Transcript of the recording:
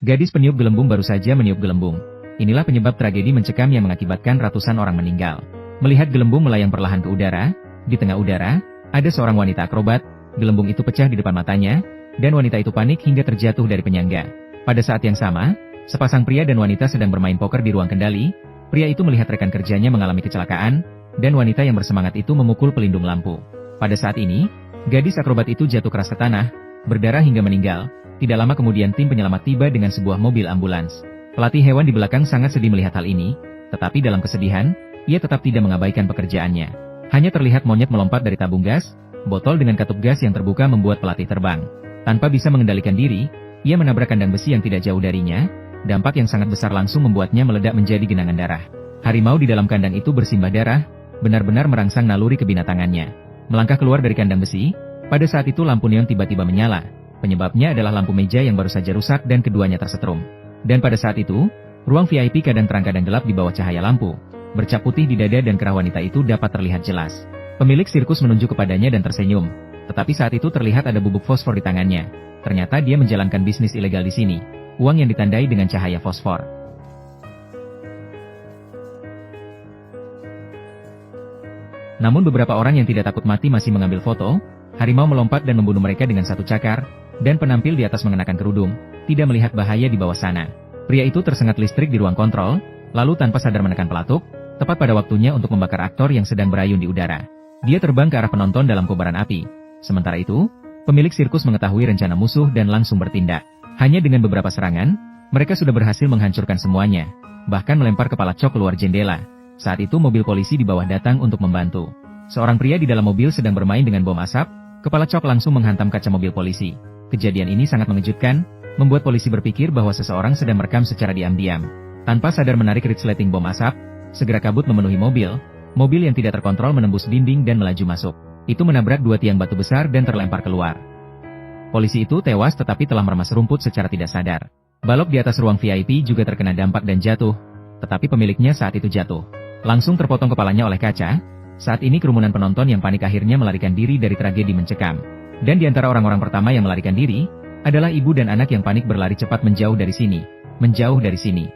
Gadis peniup gelembung baru saja meniup gelembung. Inilah penyebab tragedi mencekam yang mengakibatkan ratusan orang meninggal. Melihat gelembung melayang perlahan ke udara, di tengah udara, ada seorang wanita akrobat, gelembung itu pecah di depan matanya, dan wanita itu panik hingga terjatuh dari penyangga. Pada saat yang sama, sepasang pria dan wanita sedang bermain poker di ruang kendali. Pria itu melihat rekan kerjanya mengalami kecelakaan, dan wanita yang bersemangat itu memukul pelindung lampu. Pada saat ini, gadis akrobat itu jatuh keras ke tanah, berdarah hingga meninggal. Tidak lama kemudian tim penyelamat tiba dengan sebuah mobil ambulans. Pelatih hewan di belakang sangat sedih melihat hal ini, tetapi dalam kesedihan, ia tetap tidak mengabaikan pekerjaannya. Hanya terlihat monyet melompat dari tabung gas, botol dengan katup gas yang terbuka membuat pelatih terbang. Tanpa bisa mengendalikan diri, ia menabrak kandang besi yang tidak jauh darinya. Dampak yang sangat besar langsung membuatnya meledak menjadi genangan darah. Harimau di dalam kandang itu bersimbah darah, benar-benar merangsang naluri kebinatangannya. Melangkah keluar dari kandang besi, pada saat itu lampu neon tiba-tiba menyala. Penyebabnya adalah lampu meja yang baru saja rusak dan keduanya tersetrum. Dan pada saat itu, ruang VIP kadang terang kadang gelap di bawah cahaya lampu. Bercak putih di dada dan kerah wanita itu dapat terlihat jelas. Pemilik sirkus menunjuk kepadanya dan tersenyum. Tetapi saat itu terlihat ada bubuk fosfor di tangannya. Ternyata dia menjalankan bisnis ilegal di sini. Uang yang ditandai dengan cahaya fosfor. Namun beberapa orang yang tidak takut mati masih mengambil foto. Harimau melompat dan membunuh mereka dengan satu cakar, dan penampil di atas mengenakan kerudung, tidak melihat bahaya di bawah sana. Pria itu tersengat listrik di ruang kontrol, lalu tanpa sadar menekan pelatuk, tepat pada waktunya untuk membakar aktor yang sedang berayun di udara. Dia terbang ke arah penonton dalam kobaran api. Sementara itu, pemilik sirkus mengetahui rencana musuh dan langsung bertindak. Hanya dengan beberapa serangan, mereka sudah berhasil menghancurkan semuanya, bahkan melempar kepala Cok keluar jendela. Saat itu mobil polisi di bawah datang untuk membantu. Seorang pria di dalam mobil sedang bermain dengan bom asap. Kepala Cok langsung menghantam kaca mobil polisi. Kejadian ini sangat mengejutkan, membuat polisi berpikir bahwa seseorang sedang merekam secara diam-diam. Tanpa sadar menarik resleting bom asap, segera kabut memenuhi mobil. Mobil yang tidak terkontrol menembus dinding dan melaju masuk. Itu menabrak dua tiang batu besar dan terlempar keluar. Polisi itu tewas tetapi telah meremas rumput secara tidak sadar. Balok di atas ruang VIP juga terkena dampak dan jatuh, tetapi pemiliknya saat itu jatuh. Langsung terpotong kepalanya oleh kaca. Saat ini kerumunan penonton yang panik akhirnya melarikan diri dari tragedi mencekam. Dan di antara orang-orang pertama yang melarikan diri, adalah ibu dan anak yang panik berlari cepat menjauh dari sini. Menjauh dari sini.